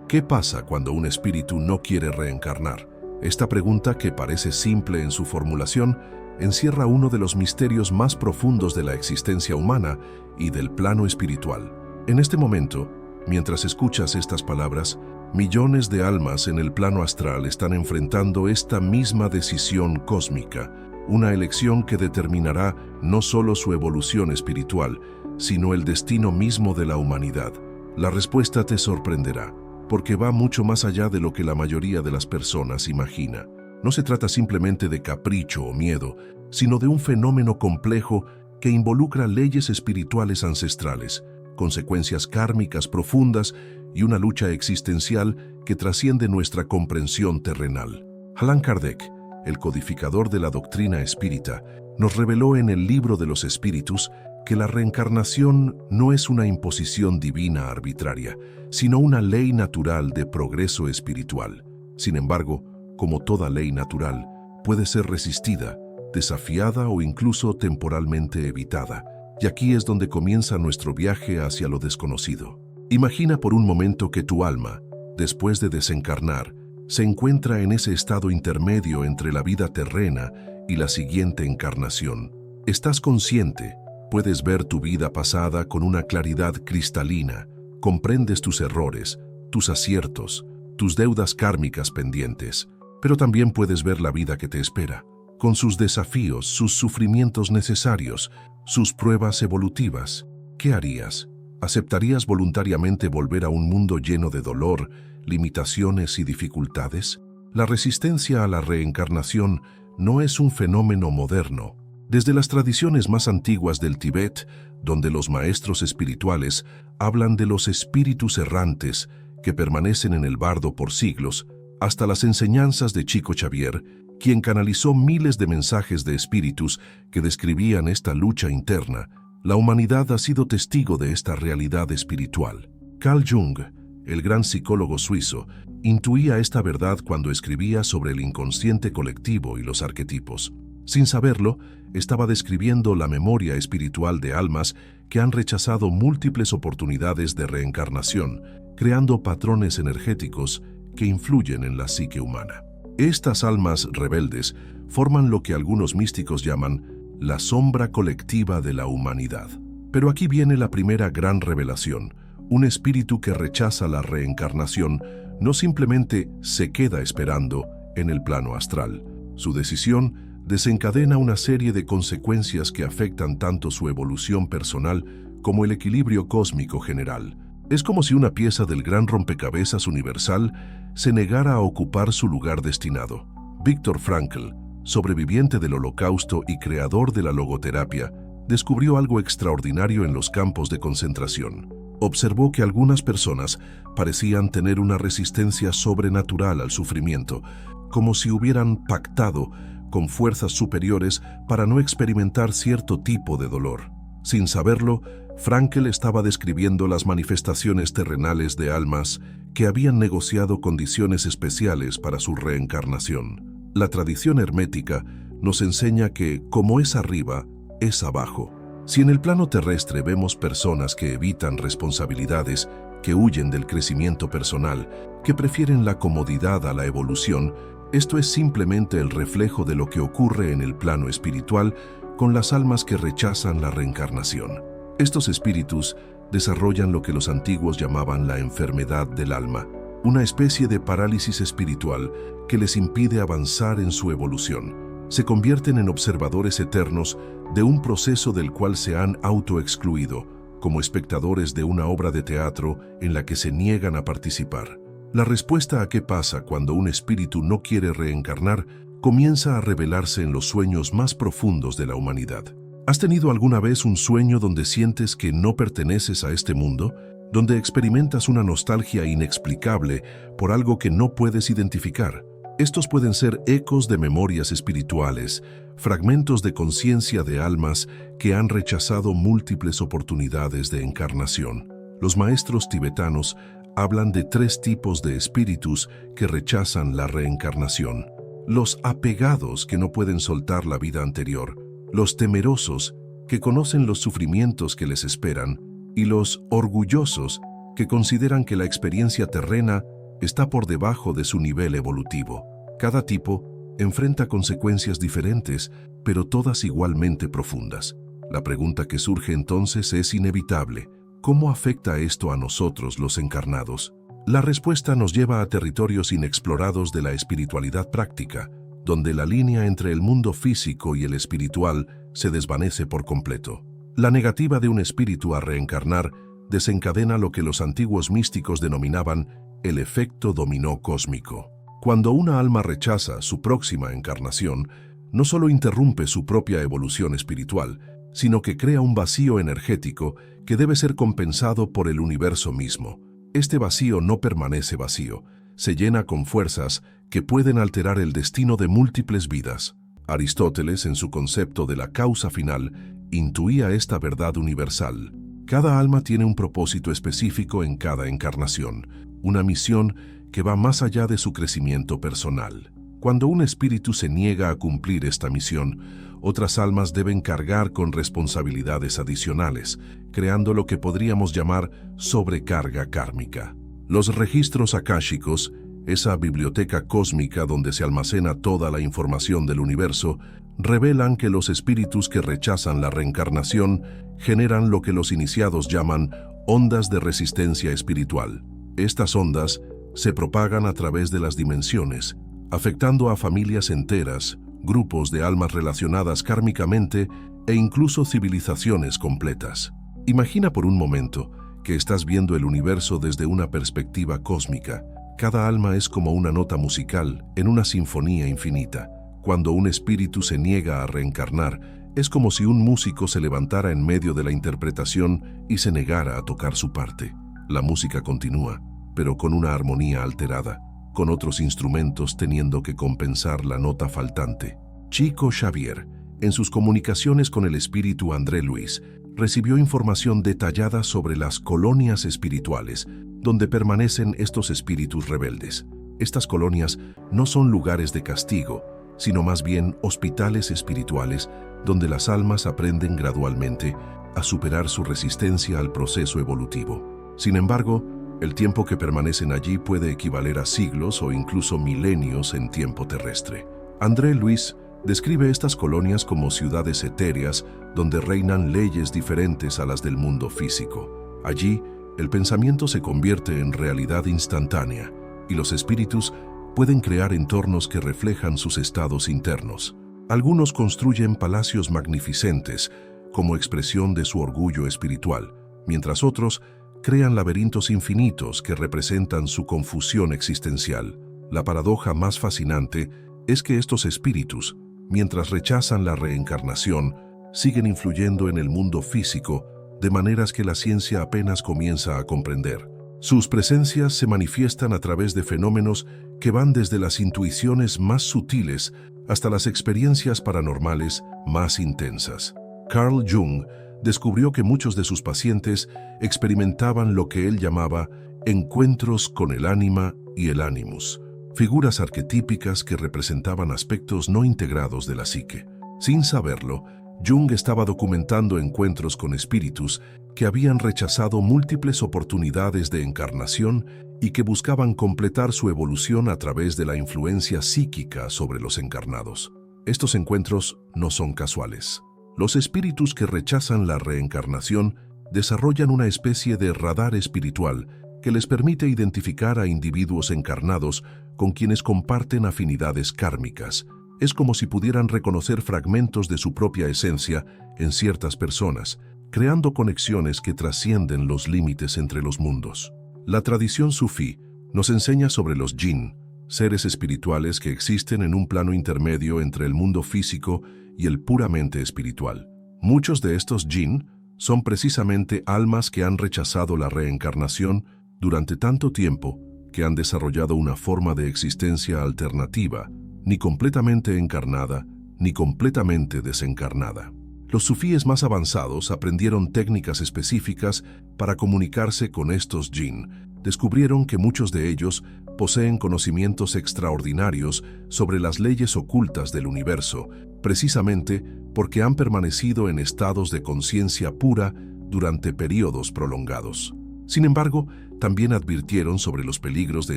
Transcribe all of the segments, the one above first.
¿Qué pasa cuando un espíritu no quiere reencarnar? Esta pregunta, que parece simple en su formulación, encierra uno de los misterios más profundos de la existencia humana y del plano espiritual. En este momento, mientras escuchas estas palabras, millones de almas en el plano astral están enfrentando esta misma decisión cósmica, una elección que determinará no solo su evolución espiritual, sino el destino mismo de la humanidad. La respuesta te sorprenderá, porque va mucho más allá de lo que la mayoría de las personas imagina. No se trata simplemente de capricho o miedo, sino de un fenómeno complejo que involucra leyes espirituales ancestrales, consecuencias kármicas profundas y una lucha existencial que trasciende nuestra comprensión terrenal. Allan Kardec, el codificador de la doctrina espírita, nos reveló en el Libro de los Espíritus que la reencarnación no es una imposición divina arbitraria, sino una ley natural de progreso espiritual. Sin embargo, como toda ley natural, puede ser resistida, desafiada o incluso temporalmente evitada. Y aquí es donde comienza nuestro viaje hacia lo desconocido. Imagina por un momento que tu alma, después de desencarnar, se encuentra en ese estado intermedio entre la vida terrena y la siguiente encarnación. Estás consciente, puedes ver tu vida pasada con una claridad cristalina, comprendes tus errores, tus aciertos, tus deudas kármicas pendientes, pero también puedes ver la vida que te espera, con sus desafíos, sus sufrimientos necesarios, sus pruebas evolutivas. ¿Qué harías? ¿Aceptarías voluntariamente volver a un mundo lleno de dolor, limitaciones y dificultades? La resistencia a la reencarnación no es un fenómeno moderno. Desde las tradiciones más antiguas del Tíbet, donde los maestros espirituales hablan de los espíritus errantes que permanecen en el bardo por siglos, hasta las enseñanzas de Chico Xavier, quien canalizó miles de mensajes de espíritus que describían esta lucha interna, la humanidad ha sido testigo de esta realidad espiritual. Carl Jung, el gran psicólogo suizo, intuía esta verdad cuando escribía sobre el inconsciente colectivo y los arquetipos. Sin saberlo, estaba describiendo la memoria espiritual de almas que han rechazado múltiples oportunidades de reencarnación, creando patrones energéticos que influyen en la psique humana. Estas almas rebeldes forman lo que algunos místicos llaman la sombra colectiva de la humanidad. Pero aquí viene la primera gran revelación. Un espíritu que rechaza la reencarnación no simplemente se queda esperando en el plano astral. Su decisión desencadena una serie de consecuencias que afectan tanto su evolución personal como el equilibrio cósmico general. Es como si una pieza del gran rompecabezas universal se negara a ocupar su lugar destinado. Viktor Frankl, sobreviviente del Holocausto y creador de la logoterapia, descubrió algo extraordinario en los campos de concentración. Observó que algunas personas parecían tener una resistencia sobrenatural al sufrimiento, como si hubieran pactado con fuerzas superiores para no experimentar cierto tipo de dolor. Sin saberlo, Frankl estaba describiendo las manifestaciones terrenales de almas que habían negociado condiciones especiales para su reencarnación. La tradición hermética nos enseña que, como es arriba, es abajo. Si en el plano terrestre vemos personas que evitan responsabilidades, que huyen del crecimiento personal, que prefieren la comodidad a la evolución, esto es simplemente el reflejo de lo que ocurre en el plano espiritual con las almas que rechazan la reencarnación. Estos espíritus desarrollan lo que los antiguos llamaban la enfermedad del alma, una especie de parálisis espiritual que les impide avanzar en su evolución. Se convierten en observadores eternos de un proceso del cual se han autoexcluido, como espectadores de una obra de teatro en la que se niegan a participar. La respuesta a qué pasa cuando un espíritu no quiere reencarnar comienza a revelarse en los sueños más profundos de la humanidad. ¿Has tenido alguna vez un sueño donde sientes que no perteneces a este mundo? Donde experimentas una nostalgia inexplicable por algo que no puedes identificar. Estos pueden ser ecos de memorias espirituales, fragmentos de conciencia de almas que han rechazado múltiples oportunidades de encarnación. Los maestros tibetanos hablan de 3 tipos de espíritus que rechazan la reencarnación. Los apegados, que no pueden soltar la vida anterior. Los temerosos, que conocen los sufrimientos que les esperan. Y los orgullosos, que consideran que la experiencia terrena está por debajo de su nivel evolutivo. Cada tipo enfrenta consecuencias diferentes, pero todas igualmente profundas. La pregunta que surge entonces es inevitable: ¿cómo afecta esto a nosotros los encarnados? La respuesta nos lleva a territorios inexplorados de la espiritualidad práctica, donde la línea entre el mundo físico y el espiritual se desvanece por completo. La negativa de un espíritu a reencarnar desencadena lo que los antiguos místicos denominaban el efecto dominó cósmico. Cuando una alma rechaza su próxima encarnación, no solo interrumpe su propia evolución espiritual, sino que crea un vacío energético que debe ser compensado por el universo mismo. Este vacío no permanece vacío, se llena con fuerzas que pueden alterar el destino de múltiples vidas. Aristóteles, en su concepto de la causa final, intuía esta verdad universal. Cada alma tiene un propósito específico en cada encarnación, una misión que va más allá de su crecimiento personal. Cuando un espíritu se niega a cumplir esta misión, otras almas deben cargar con responsabilidades adicionales, creando lo que podríamos llamar sobrecarga kármica. Los registros akáshicos, esa biblioteca cósmica donde se almacena toda la información del universo, revelan que los espíritus que rechazan la reencarnación generan lo que los iniciados llaman ondas de resistencia espiritual. Estas ondas se propagan a través de las dimensiones, afectando a familias enteras, grupos de almas relacionadas kármicamente e incluso civilizaciones completas. Imagina por un momento que estás viendo el universo desde una perspectiva cósmica. Cada alma es como una nota musical en una sinfonía infinita. Cuando un espíritu se niega a reencarnar, es como si un músico se levantara en medio de la interpretación y se negara a tocar su parte. La música continúa, pero con una armonía alterada, con otros instrumentos teniendo que compensar la nota faltante. Chico Xavier, en sus comunicaciones con el espíritu André Luis, recibió información detallada sobre las colonias espirituales, donde permanecen estos espíritus rebeldes. Estas colonias no son lugares de castigo, sino más bien hospitales espirituales, donde las almas aprenden gradualmente a superar su resistencia al proceso evolutivo. Sin embargo, el tiempo que permanecen allí puede equivaler a siglos o incluso milenios en tiempo terrestre. André Luis describe estas colonias como ciudades etéreas donde reinan leyes diferentes a las del mundo físico. Allí, el pensamiento se convierte en realidad instantánea y los espíritus pueden crear entornos que reflejan sus estados internos. Algunos construyen palacios magnificentes como expresión de su orgullo espiritual, mientras otros crean laberintos infinitos que representan su confusión existencial. La paradoja más fascinante es que estos espíritus, mientras rechazan la reencarnación, siguen influyendo en el mundo físico de maneras que la ciencia apenas comienza a comprender. Sus presencias se manifiestan a través de fenómenos que van desde las intuiciones más sutiles hasta las experiencias paranormales más intensas. Carl Jung descubrió que muchos de sus pacientes experimentaban lo que él llamaba encuentros con el ánima y el animus, figuras arquetípicas que representaban aspectos no integrados de la psique. Sin saberlo, Jung estaba documentando encuentros con espíritus que habían rechazado múltiples oportunidades de encarnación y que buscaban completar su evolución a través de la influencia psíquica sobre los encarnados. Estos encuentros no son casuales. Los espíritus que rechazan la reencarnación desarrollan una especie de radar espiritual que les permite identificar a individuos encarnados con quienes comparten afinidades kármicas. Es como si pudieran reconocer fragmentos de su propia esencia en ciertas personas, creando conexiones que trascienden los límites entre los mundos. La tradición sufí nos enseña sobre los jinn, seres espirituales que existen en un plano intermedio entre el mundo físico y el puramente espiritual. Muchos de estos jinn son precisamente almas que han rechazado la reencarnación durante tanto tiempo que han desarrollado una forma de existencia alternativa, ni completamente encarnada, ni completamente desencarnada. Los sufíes más avanzados aprendieron técnicas específicas para comunicarse con estos jinn. Descubrieron que muchos de ellos poseen conocimientos extraordinarios sobre las leyes ocultas del universo, precisamente porque han permanecido en estados de conciencia pura durante periodos prolongados. Sin embargo, También advirtieron sobre los peligros de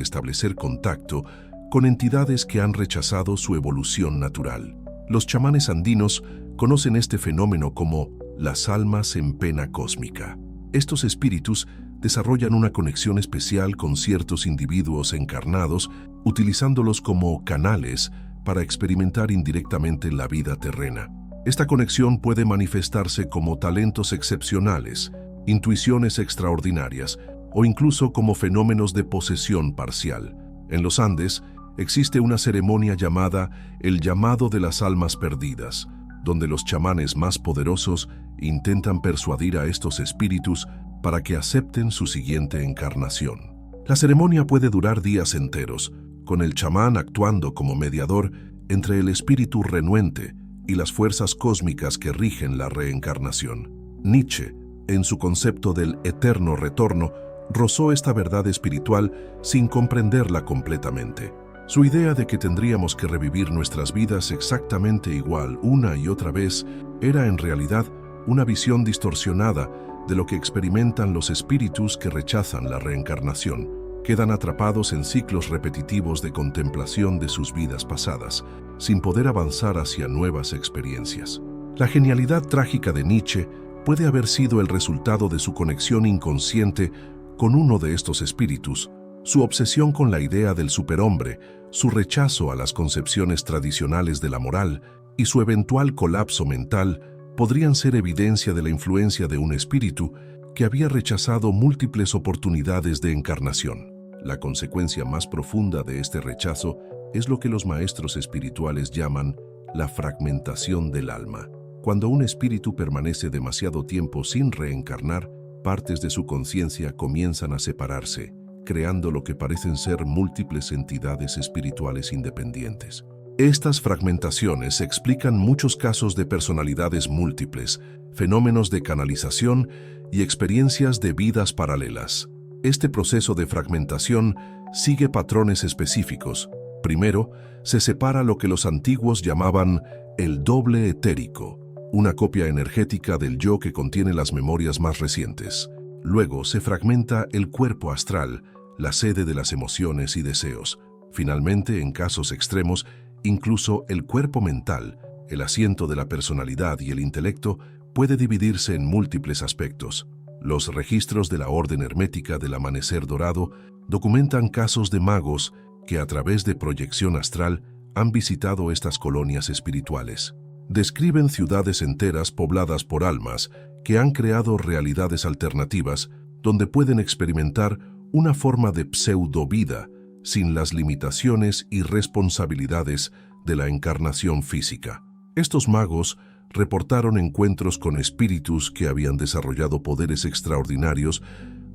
establecer contacto con entidades que han rechazado su evolución natural. Los chamanes andinos conocen este fenómeno como las almas en pena cósmica. Estos espíritus desarrollan una conexión especial con ciertos individuos encarnados, utilizándolos como canales para experimentar indirectamente la vida terrena. Esta conexión puede manifestarse como talentos excepcionales, intuiciones extraordinarias o incluso como fenómenos de posesión parcial. En los Andes existe una ceremonia llamada el llamado de las almas perdidas, donde los chamanes más poderosos intentan persuadir a estos espíritus para que acepten su siguiente encarnación. La ceremonia puede durar días enteros, con el chamán actuando como mediador entre el espíritu renuente y las fuerzas cósmicas que rigen la reencarnación. Nietzsche, en su concepto del eterno retorno, rozó esta verdad espiritual sin comprenderla completamente. Su idea de que tendríamos que revivir nuestras vidas exactamente igual una y otra vez era en realidad una visión distorsionada de lo que experimentan los espíritus que rechazan la reencarnación. Quedan atrapados en ciclos repetitivos de contemplación de sus vidas pasadas, sin poder avanzar hacia nuevas experiencias. La genialidad trágica de Nietzsche puede haber sido el resultado de su conexión inconsciente con uno de estos espíritus, su obsesión con la idea del superhombre, su rechazo a las concepciones tradicionales de la moral y su eventual colapso mental podrían ser evidencia de la influencia de un espíritu que había rechazado múltiples oportunidades de encarnación. La consecuencia más profunda de este rechazo es lo que los maestros espirituales llaman la fragmentación del alma. Cuando un espíritu permanece demasiado tiempo sin reencarnar, partes de su conciencia comienzan a separarse, creando lo que parecen ser múltiples entidades espirituales independientes. Estas fragmentaciones explican muchos casos de personalidades múltiples, fenómenos de canalización y experiencias de vidas paralelas. Este proceso de fragmentación sigue patrones específicos. Primero, se separa lo que los antiguos llamaban el doble etérico, una copia energética del yo que contiene las memorias más recientes. Luego se fragmenta el cuerpo astral, la sede de las emociones y deseos. Finalmente, en casos extremos, incluso el cuerpo mental, el asiento de la personalidad y el intelecto, puede dividirse en múltiples aspectos. Los registros de la Orden Hermética del Amanecer Dorado documentan casos de magos que a través de proyección astral han visitado estas colonias espirituales. Describen ciudades enteras pobladas por almas que han creado realidades alternativas donde pueden experimentar una forma de pseudo-vida sin las limitaciones y responsabilidades de la encarnación física. Estos magos reportaron encuentros con espíritus que habían desarrollado poderes extraordinarios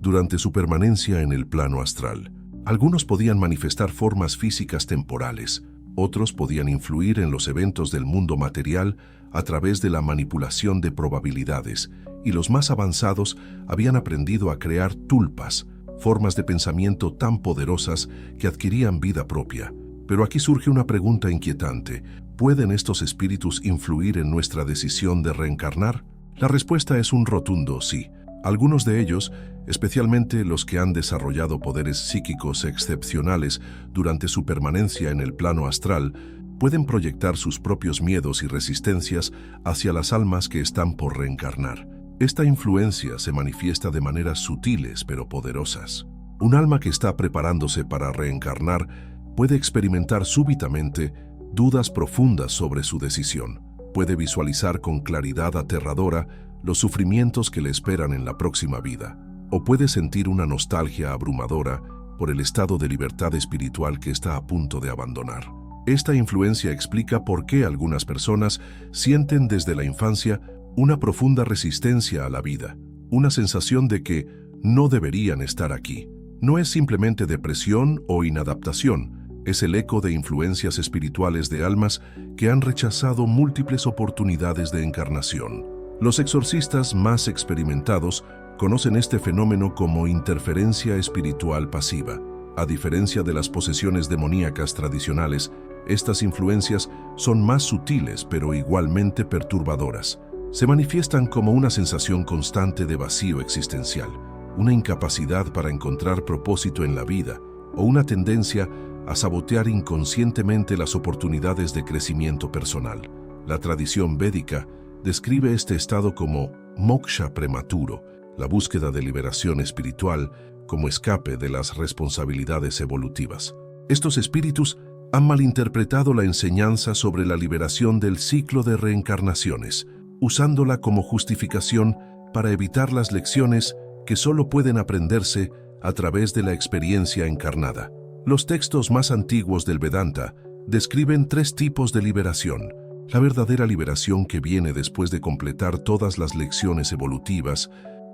durante su permanencia en el plano astral. Algunos podían manifestar formas físicas temporales, otros podían influir en los eventos del mundo material a través de la manipulación de probabilidades, y los más avanzados habían aprendido a crear tulpas, formas de pensamiento tan poderosas que adquirían vida propia. Pero aquí surge una pregunta inquietante. ¿Pueden estos espíritus influir en nuestra decisión de reencarnar? La respuesta es un rotundo sí. Algunos de ellos, especialmente los que han desarrollado poderes psíquicos excepcionales durante su permanencia en el plano astral, pueden proyectar sus propios miedos y resistencias hacia las almas que están por reencarnar. Esta influencia se manifiesta de maneras sutiles pero poderosas. Un alma que está preparándose para reencarnar puede experimentar súbitamente dudas profundas sobre su decisión. Puede visualizar con claridad aterradora los sufrimientos que le esperan en la próxima vida, o puede sentir una nostalgia abrumadora por el estado de libertad espiritual que está a punto de abandonar. Esta influencia explica por qué algunas personas sienten desde la infancia una profunda resistencia a la vida, una sensación de que no deberían estar aquí. No es simplemente depresión o inadaptación, es el eco de influencias espirituales de almas que han rechazado múltiples oportunidades de encarnación. Los exorcistas más experimentados conocen este fenómeno como interferencia espiritual pasiva. A diferencia de las posesiones demoníacas tradicionales, estas influencias son más sutiles pero igualmente perturbadoras. Se manifiestan como una sensación constante de vacío existencial, una incapacidad para encontrar propósito en la vida o una tendencia a sabotear inconscientemente las oportunidades de crecimiento personal. La tradición védica describe este estado como moksha prematuro, la búsqueda de liberación espiritual como escape de las responsabilidades evolutivas. Estos espíritus han malinterpretado la enseñanza sobre la liberación del ciclo de reencarnaciones, usándola como justificación para evitar las lecciones que solo pueden aprenderse a través de la experiencia encarnada. Los textos más antiguos del Vedanta describen 3 tipos de liberación: la verdadera liberación que viene después de completar todas las lecciones evolutivas,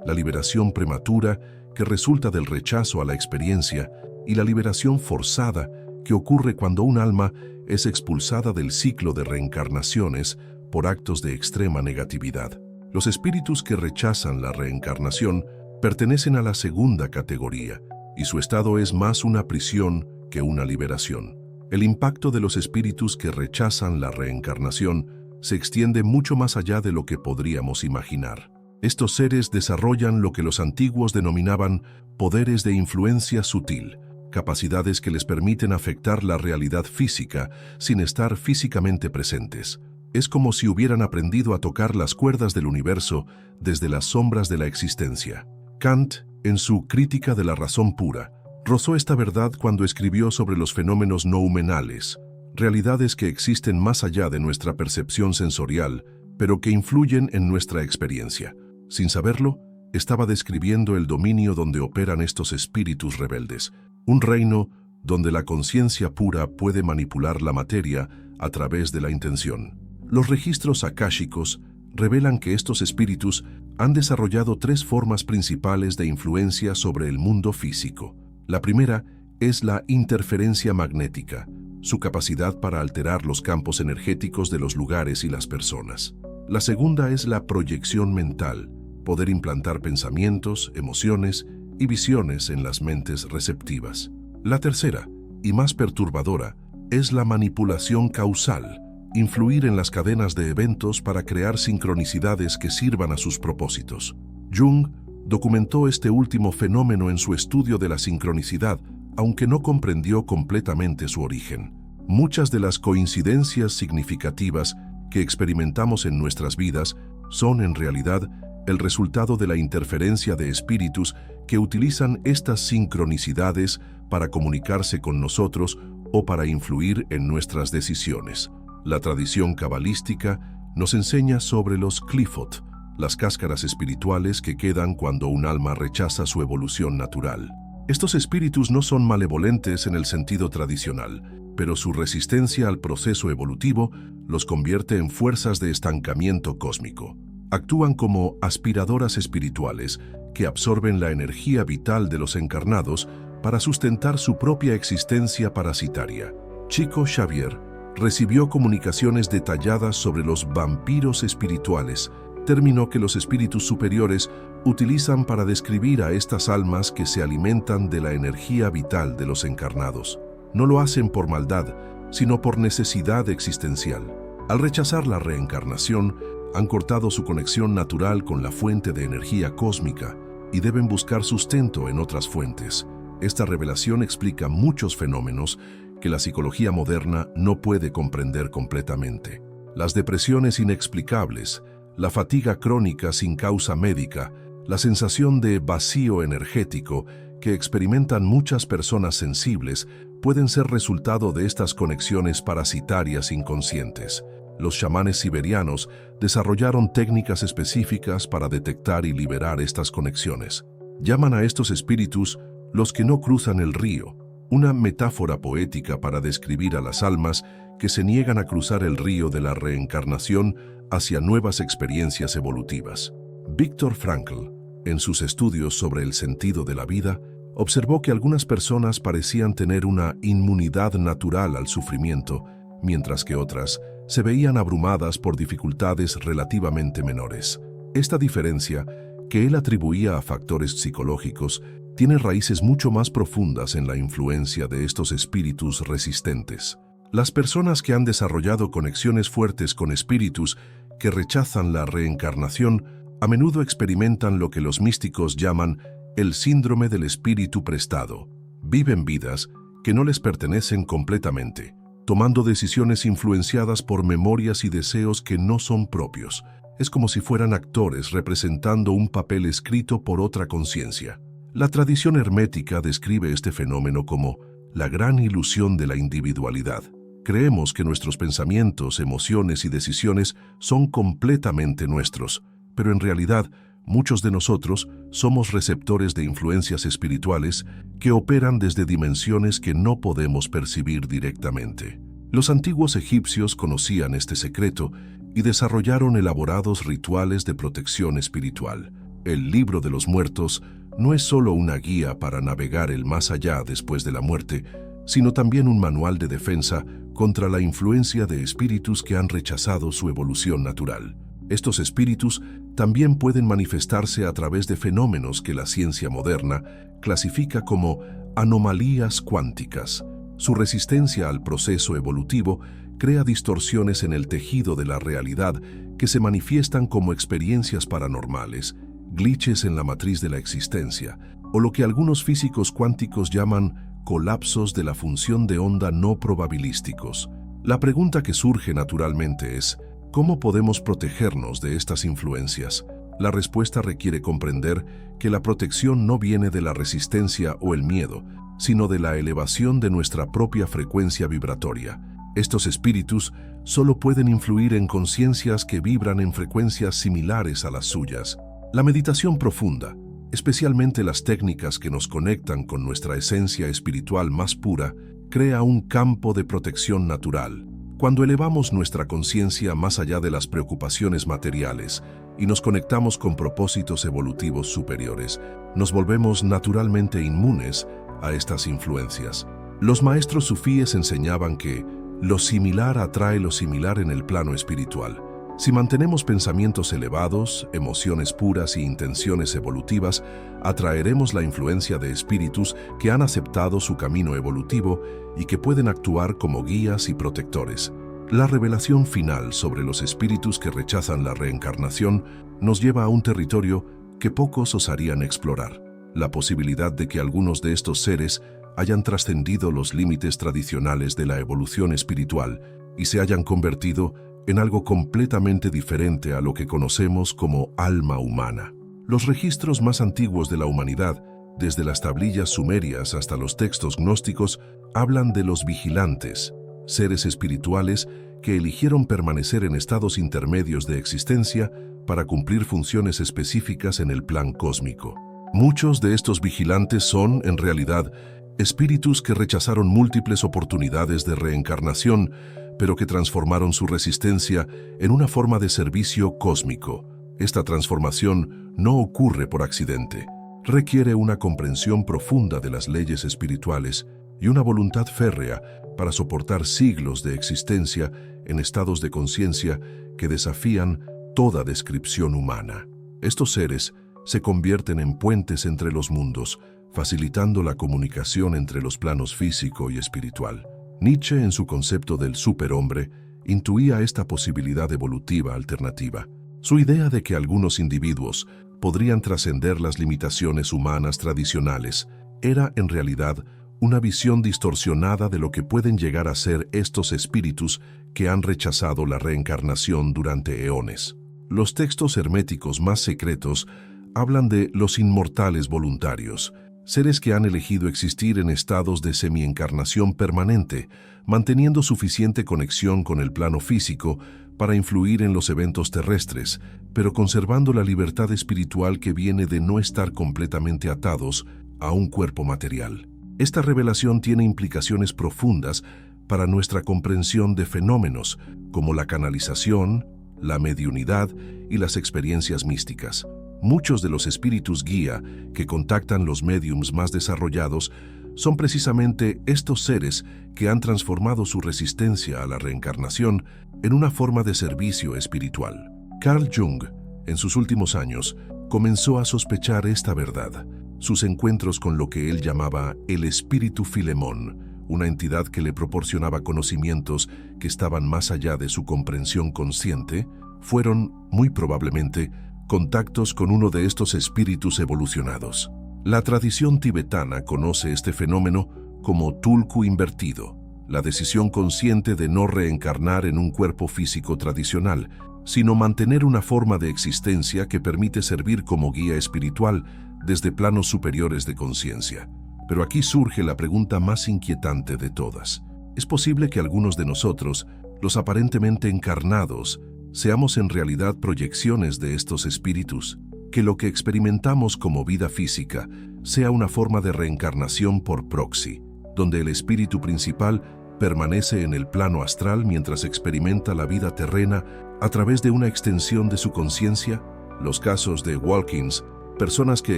la liberación prematura que resulta del rechazo a la experiencia y la liberación forzada que ocurre cuando un alma es expulsada del ciclo de reencarnaciones por actos de extrema negatividad. Los espíritus que rechazan la reencarnación pertenecen a la segunda categoría y su estado es más una prisión que una liberación. El impacto de los espíritus que rechazan la reencarnación se extiende mucho más allá de lo que podríamos imaginar. Estos seres desarrollan lo que los antiguos denominaban poderes de influencia sutil, capacidades que les permiten afectar la realidad física sin estar físicamente presentes. Es como si hubieran aprendido a tocar las cuerdas del universo desde las sombras de la existencia. Kant, en su Crítica de la razón pura, rozó esta verdad cuando escribió sobre los fenómenos noumenales, realidades que existen más allá de nuestra percepción sensorial, pero que influyen en nuestra experiencia. Sin saberlo, estaba describiendo el dominio donde operan estos espíritus rebeldes, un reino donde la conciencia pura puede manipular la materia a través de la intención. Los registros akáshicos revelan que estos espíritus han desarrollado 3 formas principales de influencia sobre el mundo físico. La primera es la interferencia magnética, su capacidad para alterar los campos energéticos de los lugares y las personas. La segunda es la proyección mental, poder implantar pensamientos, emociones y visiones en las mentes receptivas. La tercera, y más perturbadora, es la manipulación causal, influir en las cadenas de eventos para crear sincronicidades que sirvan a sus propósitos. Jung documentó este último fenómeno en su estudio de la sincronicidad, aunque no comprendió completamente su origen. Muchas de las coincidencias significativas que experimentamos en nuestras vidas son en realidad el resultado de la interferencia de espíritus que utilizan estas sincronicidades para comunicarse con nosotros o para influir en nuestras decisiones. La tradición cabalística nos enseña sobre los Qlīphot, las cáscaras espirituales que quedan cuando un alma rechaza su evolución natural. Estos espíritus no son malevolentes en el sentido tradicional, pero su resistencia al proceso evolutivo los convierte en fuerzas de estancamiento cósmico. Actúan como aspiradoras espirituales que absorben la energía vital de los encarnados para sustentar su propia existencia parasitaria. Chico Xavier recibió comunicaciones detalladas sobre los vampiros espirituales, término que los espíritus superiores utilizan para describir a estas almas que se alimentan de la energía vital de los encarnados. No lo hacen por maldad, sino por necesidad existencial. Al rechazar la reencarnación, han cortado su conexión natural con la fuente de energía cósmica y deben buscar sustento en otras fuentes. Esta revelación explica muchos fenómenos que la psicología moderna no puede comprender completamente. Las depresiones inexplicables, la fatiga crónica sin causa médica, la sensación de vacío energético que experimentan muchas personas sensibles pueden ser resultado de estas conexiones parasitarias inconscientes. Los chamanes siberianos desarrollaron técnicas específicas para detectar y liberar estas conexiones. Llaman a estos espíritus los que no cruzan el río, una metáfora poética para describir a las almas que se niegan a cruzar el río de la reencarnación hacia nuevas experiencias evolutivas. Viktor Frankl, en sus estudios sobre el sentido de la vida, observó que algunas personas parecían tener una inmunidad natural al sufrimiento, mientras que otras se veían abrumadas por dificultades relativamente menores. Esta diferencia, que él atribuía a factores psicológicos, tiene raíces mucho más profundas en la influencia de estos espíritus resistentes. Las personas que han desarrollado conexiones fuertes con espíritus que rechazan la reencarnación a menudo experimentan lo que los místicos llaman el síndrome del espíritu prestado. Viven vidas que no les pertenecen completamente, tomando decisiones influenciadas por memorias y deseos que no son propios. Es como si fueran actores representando un papel escrito por otra conciencia. La tradición hermética describe este fenómeno como la gran ilusión de la individualidad. Creemos que nuestros pensamientos, emociones y decisiones son completamente nuestros, pero en realidad muchos de nosotros somos receptores de influencias espirituales que operan desde dimensiones que no podemos percibir directamente. Los antiguos egipcios conocían este secreto y desarrollaron elaborados rituales de protección espiritual. El Libro de los Muertos no es solo una guía para navegar el más allá después de la muerte, sino también un manual de defensa contra la influencia de espíritus que han rechazado su evolución natural. Estos espíritus también pueden manifestarse a través de fenómenos que la ciencia moderna clasifica como anomalías cuánticas. Su resistencia al proceso evolutivo crea distorsiones en el tejido de la realidad que se manifiestan como experiencias paranormales, glitches en la matriz de la existencia, o lo que algunos físicos cuánticos llaman colapsos de la función de onda no probabilísticos. La pregunta que surge naturalmente es, ¿cómo podemos protegernos de estas influencias? La respuesta requiere comprender que la protección no viene de la resistencia o el miedo, sino de la elevación de nuestra propia frecuencia vibratoria. Estos espíritus solo pueden influir en conciencias que vibran en frecuencias similares a las suyas. La meditación profunda, especialmente las técnicas que nos conectan con nuestra esencia espiritual más pura, crea un campo de protección natural. Cuando elevamos nuestra conciencia más allá de las preocupaciones materiales y nos conectamos con propósitos evolutivos superiores, nos volvemos naturalmente inmunes a estas influencias. Los maestros sufíes enseñaban que lo similar atrae lo similar en el plano espiritual. Si mantenemos pensamientos elevados, emociones puras y intenciones evolutivas, atraeremos la influencia de espíritus que han aceptado su camino evolutivo y que pueden actuar como guías y protectores. La revelación final sobre los espíritus que rechazan la reencarnación nos lleva a un territorio que pocos osarían explorar: la posibilidad de que algunos de estos seres hayan trascendido los límites tradicionales de la evolución espiritual y se hayan convertido en algo completamente diferente a lo que conocemos como alma humana. Los registros más antiguos de la humanidad, desde las tablillas sumerias hasta los textos gnósticos, hablan de los vigilantes, seres espirituales que eligieron permanecer en estados intermedios de existencia para cumplir funciones específicas en el plan cósmico. Muchos de estos vigilantes son, en realidad, espíritus que rechazaron múltiples oportunidades de reencarnación, pero que transformaron su resistencia en una forma de servicio cósmico. Esta transformación no ocurre por accidente. Requiere una comprensión profunda de las leyes espirituales y una voluntad férrea para soportar siglos de existencia en estados de conciencia que desafían toda descripción humana. Estos seres se convierten en puentes entre los mundos, facilitando la comunicación entre los planos físico y espiritual. Nietzsche, en su concepto del superhombre, intuía esta posibilidad evolutiva alternativa. Su idea de que algunos individuos podrían trascender las limitaciones humanas tradicionales era, en realidad, una visión distorsionada de lo que pueden llegar a ser estos espíritus que han rechazado la reencarnación durante eones. Los textos herméticos más secretos hablan de los inmortales voluntarios, seres que han elegido existir en estados de semi-encarnación permanente, manteniendo suficiente conexión con el plano físico para influir en los eventos terrestres, pero conservando la libertad espiritual que viene de no estar completamente atados a un cuerpo material. Esta revelación tiene implicaciones profundas para nuestra comprensión de fenómenos como la canalización, la mediunidad y las experiencias místicas. Muchos de los espíritus guía que contactan los médiums más desarrollados son precisamente estos seres que han transformado su resistencia a la reencarnación en una forma de servicio espiritual. Carl Jung, en sus últimos años, comenzó a sospechar esta verdad. Sus encuentros con lo que él llamaba el espíritu Filemón, una entidad que le proporcionaba conocimientos que estaban más allá de su comprensión consciente, fueron, muy probablemente, contactos con uno de estos espíritus evolucionados. La tradición tibetana conoce este fenómeno como tulku invertido, la decisión consciente de no reencarnar en un cuerpo físico tradicional, sino mantener una forma de existencia que permite servir como guía espiritual desde planos superiores de conciencia. Pero aquí surge la pregunta más inquietante de todas. ¿Es posible que algunos de nosotros, los aparentemente encarnados, seamos en realidad proyecciones de estos espíritus? ¿Que lo que experimentamos como vida física sea una forma de reencarnación por proxy, donde el espíritu principal permanece en el plano astral mientras experimenta la vida terrena a través de una extensión de su conciencia? Los casos de walk-ins, personas que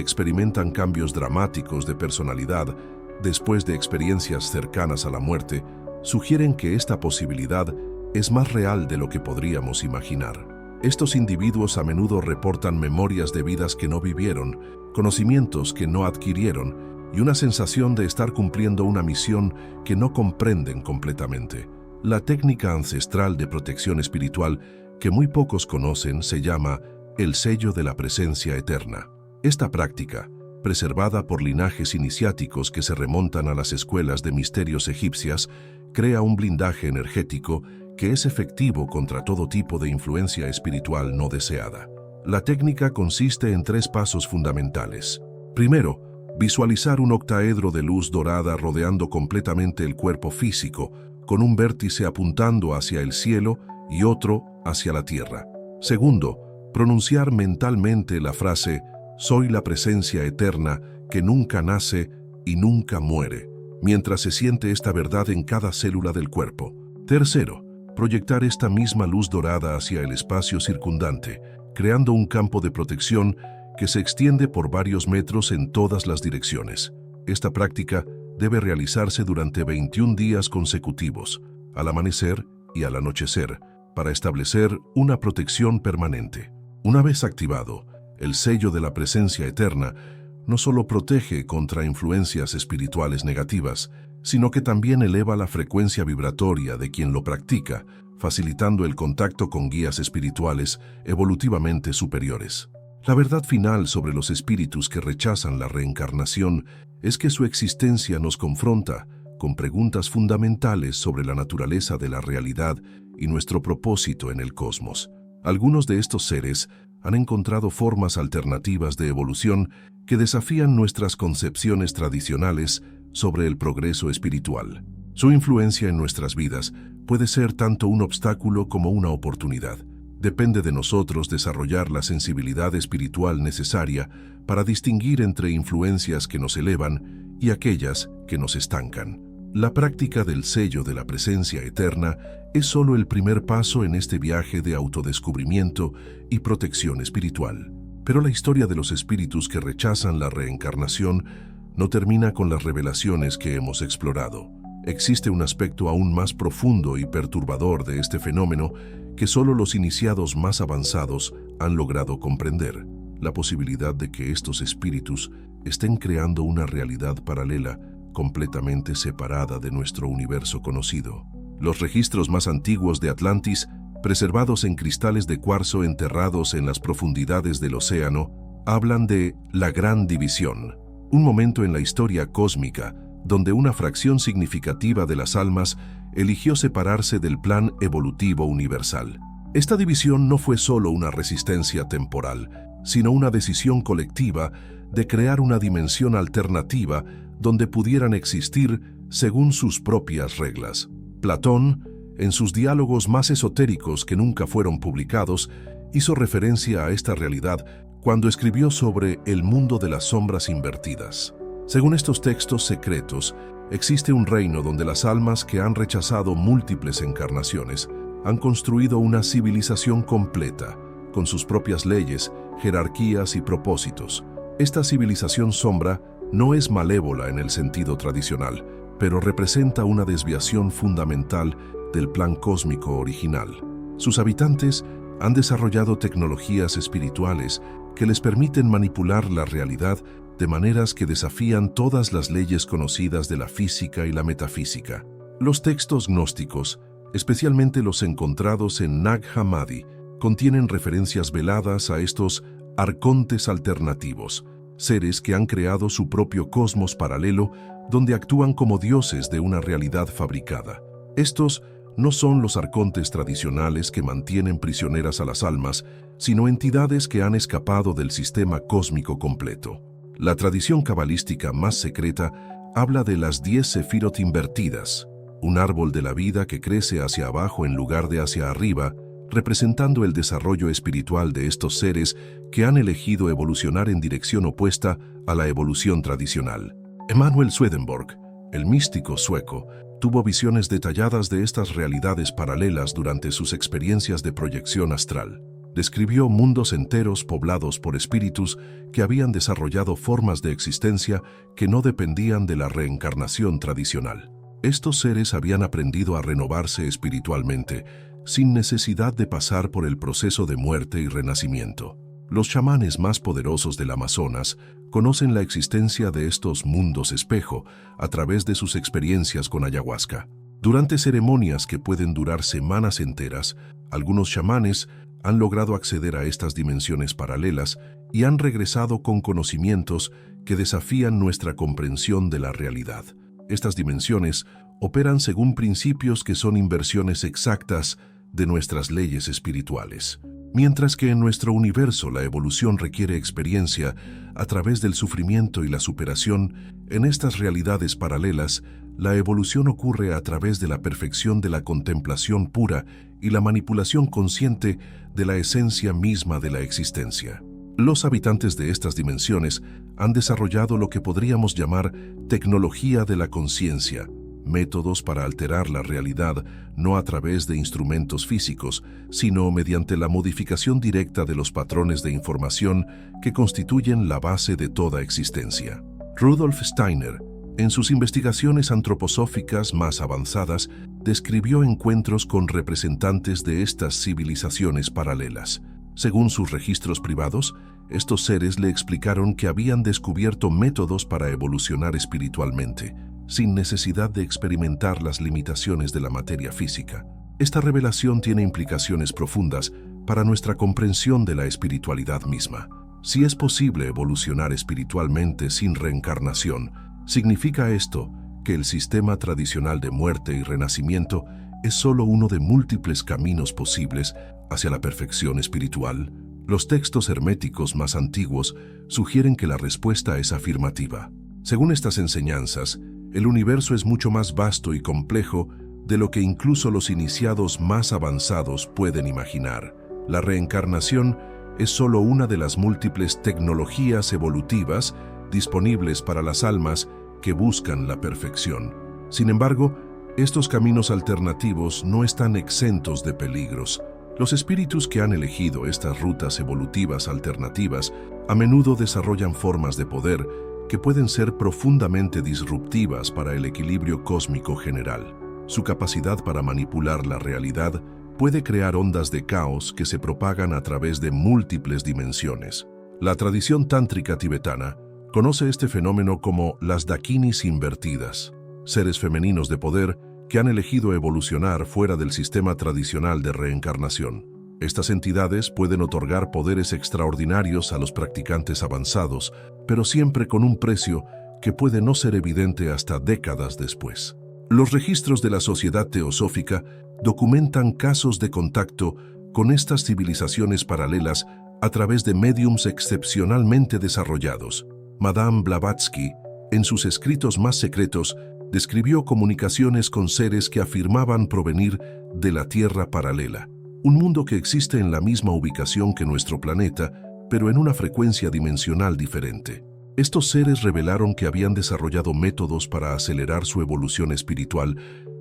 experimentan cambios dramáticos de personalidad después de experiencias cercanas a la muerte, sugieren que esta posibilidad es más real de lo que podríamos imaginar. Estos individuos a menudo reportan memorias de vidas que no vivieron, conocimientos que no adquirieron y una sensación de estar cumpliendo una misión que no comprenden completamente. La técnica ancestral de protección espiritual que muy pocos conocen se llama el sello de la presencia eterna. Esta práctica, preservada por linajes iniciáticos que se remontan a las escuelas de misterios egipcias, crea un blindaje energético que es efectivo contra todo tipo de influencia espiritual no deseada. La técnica consiste en 3 pasos fundamentales. Primero, visualizar un octaedro de luz dorada rodeando completamente el cuerpo físico, con un vértice apuntando hacia el cielo y otro hacia la tierra. Segundo, pronunciar mentalmente la frase «Soy la presencia eterna que nunca nace y nunca muere», mientras se siente esta verdad en cada célula del cuerpo. Tercero, proyectar esta misma luz dorada hacia el espacio circundante, creando un campo de protección que se extiende por varios metros en todas las direcciones. Esta práctica debe realizarse durante 21 días consecutivos, al amanecer y al anochecer, para establecer una protección permanente. Una vez activado, el sello de la presencia eterna no solo protege contra influencias espirituales negativas, sino que también eleva la frecuencia vibratoria de quien lo practica, facilitando el contacto con guías espirituales evolutivamente superiores. La verdad final sobre los espíritus que rechazan la reencarnación es que su existencia nos confronta con preguntas fundamentales sobre la naturaleza de la realidad y nuestro propósito en el cosmos. Algunos de estos seres han encontrado formas alternativas de evolución que desafían nuestras concepciones tradicionales sobre el progreso espiritual. Su influencia en nuestras vidas puede ser tanto un obstáculo como una oportunidad. Depende de nosotros desarrollar la sensibilidad espiritual necesaria para distinguir entre influencias que nos elevan y aquellas que nos estancan. La práctica del sello de la presencia eterna es solo el primer paso en este viaje de autodescubrimiento y protección espiritual. Pero la historia de los espíritus que rechazan la reencarnación no termina con las revelaciones que hemos explorado. Existe un aspecto aún más profundo y perturbador de este fenómeno que solo los iniciados más avanzados han logrado comprender: la posibilidad de que estos espíritus estén creando una realidad paralela completamente separada de nuestro universo conocido. Los registros más antiguos de Atlantis, preservados en cristales de cuarzo enterrados en las profundidades del océano, hablan de la Gran División, un momento en la historia cósmica donde una fracción significativa de las almas eligió separarse del plan evolutivo universal. Esta división no fue solo una resistencia temporal, sino una decisión colectiva de crear una dimensión alternativa donde pudieran existir según sus propias reglas. Platón, en sus diálogos más esotéricos que nunca fueron publicados, hizo referencia a esta realidad cuando escribió sobre el mundo de las sombras invertidas. Según estos textos secretos, existe un reino donde las almas que han rechazado múltiples encarnaciones han construido una civilización completa, con sus propias leyes, jerarquías y propósitos. Esta civilización sombra no es malévola en el sentido tradicional, pero representa una desviación fundamental del plan cósmico original. Sus habitantes han desarrollado tecnologías espirituales que les permiten manipular la realidad de maneras que desafían todas las leyes conocidas de la física y la metafísica. Los textos gnósticos, especialmente los encontrados en Nag Hammadi, contienen referencias veladas a estos arcontes alternativos, seres que han creado su propio cosmos paralelo donde actúan como dioses de una realidad fabricada. Estos no son los arcontes tradicionales que mantienen prisioneras a las almas, sino entidades que han escapado del sistema cósmico completo. La tradición cabalística más secreta habla de las 10 sefirot invertidas, un árbol de la vida que crece hacia abajo en lugar de hacia arriba, representando el desarrollo espiritual de estos seres que han elegido evolucionar en dirección opuesta a la evolución tradicional. Emanuel Swedenborg, el místico sueco, tuvo visiones detalladas de estas realidades paralelas durante sus experiencias de proyección astral. Describió mundos enteros poblados por espíritus que habían desarrollado formas de existencia que no dependían de la reencarnación tradicional. Estos seres habían aprendido a renovarse espiritualmente, sin necesidad de pasar por el proceso de muerte y renacimiento. Los chamanes más poderosos del Amazonas conocen la existencia de estos mundos espejo a través de sus experiencias con ayahuasca. Durante ceremonias que pueden durar semanas enteras, algunos chamanes han logrado acceder a estas dimensiones paralelas y han regresado con conocimientos que desafían nuestra comprensión de la realidad. Estas dimensiones operan según principios que son inversiones exactas de nuestras leyes espirituales. Mientras que en nuestro universo la evolución requiere experiencia a través del sufrimiento y la superación, en estas realidades paralelas, la evolución ocurre a través de la perfección de la contemplación pura y la manipulación consciente de la esencia misma de la existencia. Los habitantes de estas dimensiones han desarrollado lo que podríamos llamar tecnología de la conciencia, métodos para alterar la realidad no a través de instrumentos físicos, sino mediante la modificación directa de los patrones de información que constituyen la base de toda existencia. Rudolf Steiner, en sus investigaciones antroposóficas más avanzadas, describió encuentros con representantes de estas civilizaciones paralelas. Según sus registros privados, estos seres le explicaron que habían descubierto métodos para evolucionar espiritualmente, sin necesidad de experimentar las limitaciones de la materia física. Esta revelación tiene implicaciones profundas para nuestra comprensión de la espiritualidad misma. Si es posible evolucionar espiritualmente sin reencarnación, significa esto que el sistema tradicional de muerte y renacimiento es solo uno de múltiples caminos posibles hacia la perfección espiritual. Los textos herméticos más antiguos sugieren que la respuesta es afirmativa. Según estas enseñanzas, el universo es mucho más vasto y complejo de lo que incluso los iniciados más avanzados pueden imaginar. La reencarnación es solo una de las múltiples tecnologías evolutivas disponibles para las almas que buscan la perfección. Sin embargo, estos caminos alternativos no están exentos de peligros. Los espíritus que han elegido estas rutas evolutivas alternativas a menudo desarrollan formas de poder que pueden ser profundamente disruptivas para el equilibrio cósmico general. Su capacidad para manipular la realidad puede crear ondas de caos que se propagan a través de múltiples dimensiones. La tradición tántrica tibetana conoce este fenómeno como las dakinis invertidas, seres femeninos de poder que han elegido evolucionar fuera del sistema tradicional de reencarnación. Estas entidades pueden otorgar poderes extraordinarios a los practicantes avanzados, pero siempre con un precio que puede no ser evidente hasta décadas después. Los registros de la Sociedad Teosófica documentan casos de contacto con estas civilizaciones paralelas a través de médiums excepcionalmente desarrollados. Madame Blavatsky, en sus escritos más secretos, describió comunicaciones con seres que afirmaban provenir de la Tierra paralela, un mundo que existe en la misma ubicación que nuestro planeta, pero en una frecuencia dimensional diferente. Estos seres revelaron que habían desarrollado métodos para acelerar su evolución espiritual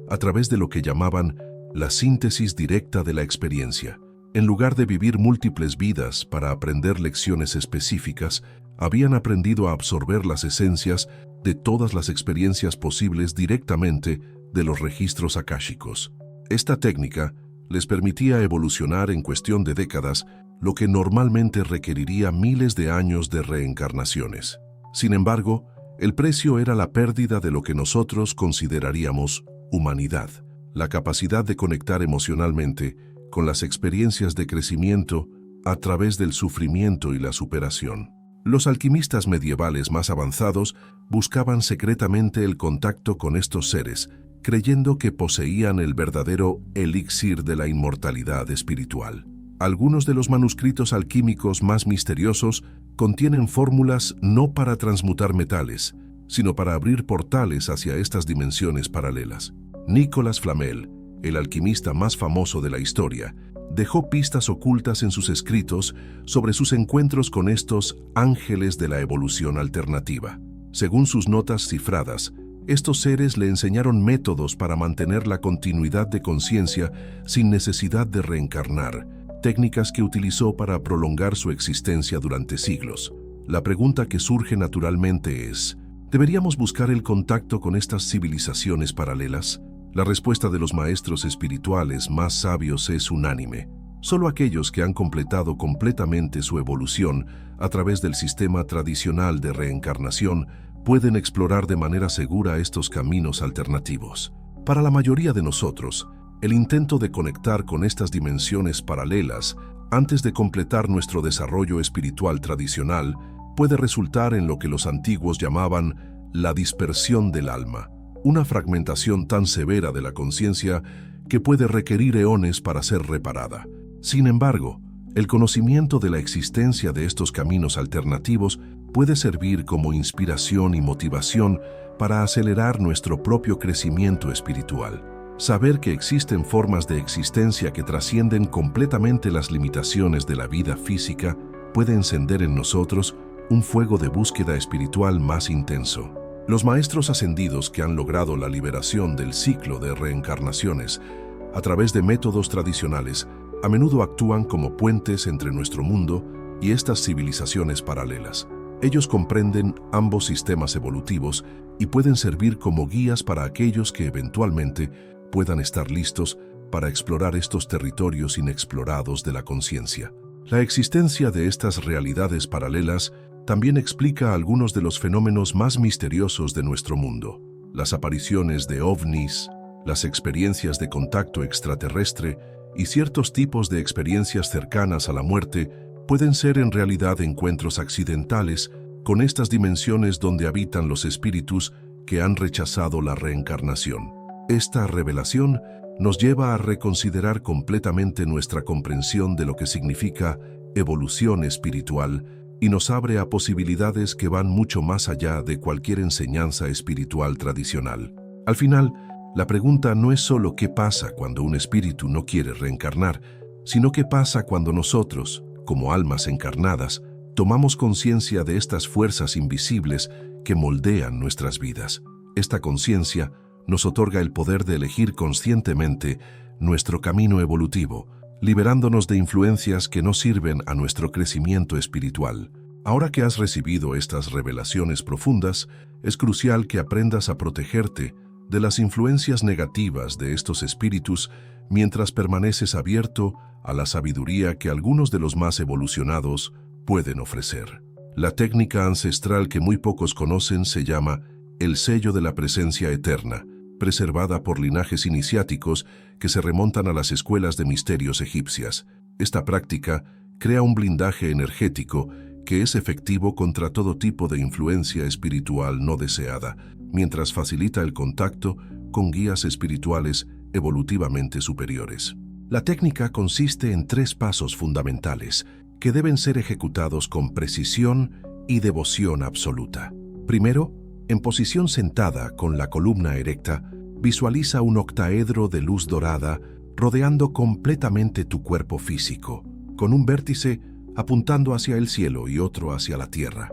a través de lo que llamaban la síntesis directa de la experiencia. En lugar de vivir múltiples vidas para aprender lecciones específicas, habían aprendido a absorber las esencias de todas las experiencias posibles directamente de los registros akáshicos. Esta técnica les permitía evolucionar en cuestión de décadas, lo que normalmente requeriría miles de años de reencarnaciones. Sin embargo, el precio era la pérdida de lo que nosotros consideraríamos humanidad, la capacidad de conectar emocionalmente con las experiencias de crecimiento a través del sufrimiento y la superación. Los alquimistas medievales más avanzados buscaban secretamente el contacto con estos seres, creyendo que poseían el verdadero elixir de la inmortalidad espiritual. Algunos de los manuscritos alquímicos más misteriosos contienen fórmulas no para transmutar metales, sino para abrir portales hacia estas dimensiones paralelas. Nicolas Flamel, el alquimista más famoso de la historia, dejó pistas ocultas en sus escritos sobre sus encuentros con estos ángeles de la evolución alternativa. Según sus notas cifradas, estos seres le enseñaron métodos para mantener la continuidad de conciencia sin necesidad de reencarnar, técnicas que utilizó para prolongar su existencia durante siglos. La pregunta que surge naturalmente es, ¿deberíamos buscar el contacto con estas civilizaciones paralelas? La respuesta de los maestros espirituales más sabios es unánime. Solo aquellos que han completado completamente su evolución a través del sistema tradicional de reencarnación pueden explorar de manera segura estos caminos alternativos. Para la mayoría de nosotros, el intento de conectar con estas dimensiones paralelas antes de completar nuestro desarrollo espiritual tradicional puede resultar en lo que los antiguos llamaban la dispersión del alma, una fragmentación tan severa de la conciencia que puede requerir eones para ser reparada. Sin embargo, el conocimiento de la existencia de estos caminos alternativos puede servir como inspiración y motivación para acelerar nuestro propio crecimiento espiritual. Saber que existen formas de existencia que trascienden completamente las limitaciones de la vida física puede encender en nosotros un fuego de búsqueda espiritual más intenso. Los maestros ascendidos que han logrado la liberación del ciclo de reencarnaciones a través de métodos tradicionales a menudo actúan como puentes entre nuestro mundo y estas civilizaciones paralelas. Ellos comprenden ambos sistemas evolutivos y pueden servir como guías para aquellos que eventualmente puedan estar listos para explorar estos territorios inexplorados de la conciencia. La existencia de estas realidades paralelas también explica algunos de los fenómenos más misteriosos de nuestro mundo. Las apariciones de ovnis, las experiencias de contacto extraterrestre y ciertos tipos de experiencias cercanas a la muerte pueden ser en realidad encuentros accidentales con estas dimensiones donde habitan los espíritus que han rechazado la reencarnación. Esta revelación nos lleva a reconsiderar completamente nuestra comprensión de lo que significa evolución espiritual y nos abre a posibilidades que van mucho más allá de cualquier enseñanza espiritual tradicional. Al final, la pregunta no es solo qué pasa cuando un espíritu no quiere reencarnar, sino qué pasa cuando nosotros, como almas encarnadas, tomamos conciencia de estas fuerzas invisibles que moldean nuestras vidas. Esta conciencia nos otorga el poder de elegir conscientemente nuestro camino evolutivo, liberándonos de influencias que no sirven a nuestro crecimiento espiritual. Ahora que has recibido estas revelaciones profundas, es crucial que aprendas a protegerte de las influencias negativas de estos espíritus mientras permaneces abierto a la sabiduría que algunos de los más evolucionados pueden ofrecer. La técnica ancestral que muy pocos conocen se llama el sello de la presencia eterna, preservada por linajes iniciáticos que se remontan a las escuelas de misterios egipcias. Esta práctica crea un blindaje energético que es efectivo contra todo tipo de influencia espiritual no deseada, mientras facilita el contacto con guías espirituales evolutivamente superiores. La técnica consiste en 3 pasos fundamentales que deben ser ejecutados con precisión y devoción absoluta. Primero, en posición sentada con la columna erecta, visualiza un octaedro de luz dorada rodeando completamente tu cuerpo físico, con un vértice apuntando hacia el cielo y otro hacia la tierra.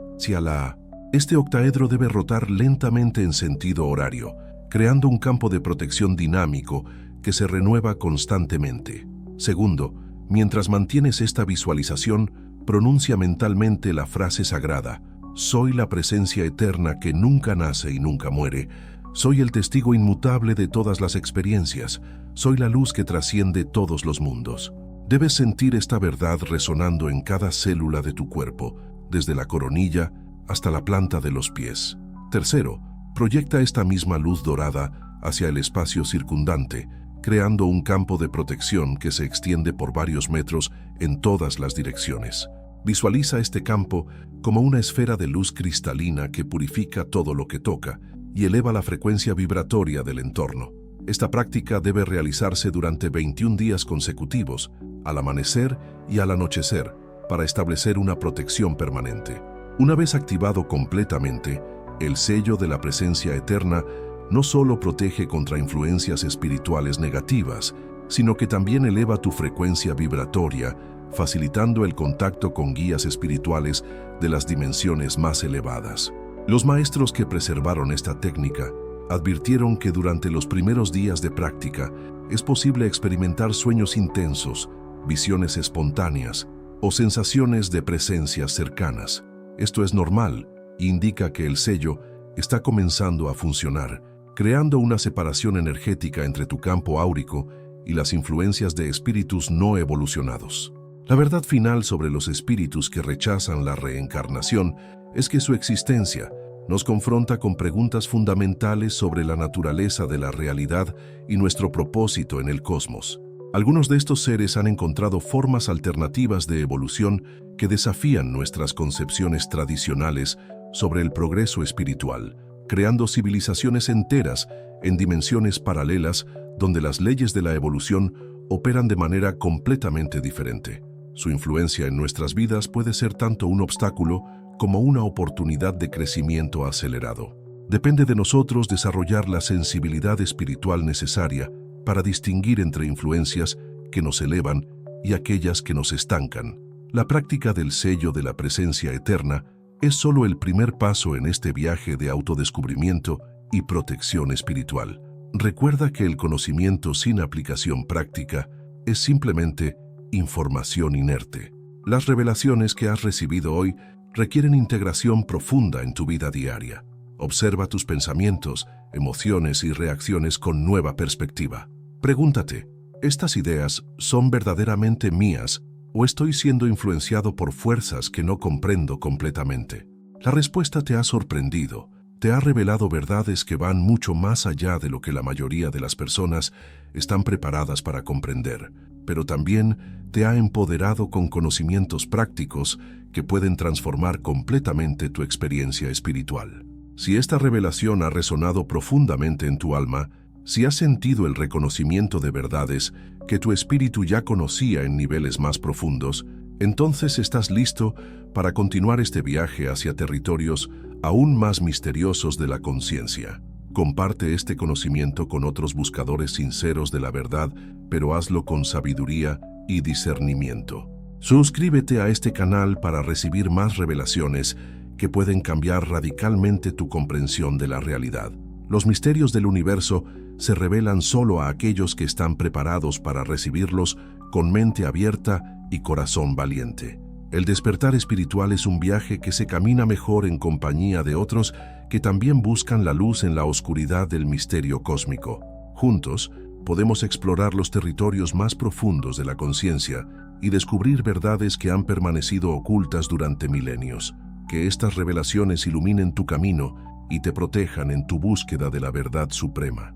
Este octaedro debe rotar lentamente en sentido horario, creando un campo de protección dinámico que se renueva constantemente. Segundo, mientras mantienes esta visualización, pronuncia mentalmente la frase sagrada: soy la presencia eterna que nunca nace y nunca muere. Soy el testigo inmutable de todas las experiencias. Soy la luz que trasciende todos los mundos. Debes sentir esta verdad resonando en cada célula de tu cuerpo, desde la coronilla hasta la planta de los pies. Tercero, proyecta esta misma luz dorada hacia el espacio circundante, creando un campo de protección que se extiende por varios metros en todas las direcciones. Visualiza este campo como una esfera de luz cristalina que purifica todo lo que toca y eleva la frecuencia vibratoria del entorno. Esta práctica debe realizarse durante 21 días consecutivos, al amanecer y al anochecer, para establecer una protección permanente. Una vez activado completamente, el sello de la presencia eterna no solo protege contra influencias espirituales negativas, sino que también eleva tu frecuencia vibratoria, facilitando el contacto con guías espirituales de las dimensiones más elevadas. Los maestros que preservaron esta técnica advirtieron que durante los primeros días de práctica es posible experimentar sueños intensos, visiones espontáneas o sensaciones de presencias cercanas. Esto es normal e indica que el sello está comenzando a funcionar, creando una separación energética entre tu campo áurico y las influencias de espíritus no evolucionados. La verdad final sobre los espíritus que rechazan la reencarnación es que su existencia nos confronta con preguntas fundamentales sobre la naturaleza de la realidad y nuestro propósito en el cosmos. Algunos de estos seres han encontrado formas alternativas de evolución que desafían nuestras concepciones tradicionales sobre el progreso espiritual, creando civilizaciones enteras en dimensiones paralelas donde las leyes de la evolución operan de manera completamente diferente. Su influencia en nuestras vidas puede ser tanto un obstáculo como una oportunidad de crecimiento acelerado. Depende de nosotros desarrollar la sensibilidad espiritual necesaria para distinguir entre influencias que nos elevan y aquellas que nos estancan. La práctica del sello de la presencia eterna es solo el primer paso en este viaje de autodescubrimiento y protección espiritual. Recuerda que el conocimiento sin aplicación práctica es simplemente información inerte. Las revelaciones que has recibido hoy requieren integración profunda en tu vida diaria. Observa tus pensamientos, emociones y reacciones con nueva perspectiva. Pregúntate, ¿estas ideas son verdaderamente mías o estoy siendo influenciado por fuerzas que no comprendo completamente? La respuesta te ha sorprendido, te ha revelado verdades que van mucho más allá de lo que la mayoría de las personas están preparadas para comprender, pero también te ha empoderado con conocimientos prácticos que pueden transformar completamente tu experiencia espiritual. Si esta revelación ha resonado profundamente en tu alma, si has sentido el reconocimiento de verdades que tu espíritu ya conocía en niveles más profundos, entonces estás listo para continuar este viaje hacia territorios aún más misteriosos de la conciencia. Comparte este conocimiento con otros buscadores sinceros de la verdad, pero hazlo con sabiduría y discernimiento. Suscríbete a este canal para recibir más revelaciones que pueden cambiar radicalmente tu comprensión de la realidad. Los misterios del universo se revelan solo a aquellos que están preparados para recibirlos con mente abierta y corazón valiente. El despertar espiritual es un viaje que se camina mejor en compañía de otros que también buscan la luz en la oscuridad del misterio cósmico. Juntos, podemos explorar los territorios más profundos de la conciencia y descubrir verdades que han permanecido ocultas durante milenios. Que estas revelaciones iluminen tu camino y te protejan en tu búsqueda de la verdad suprema.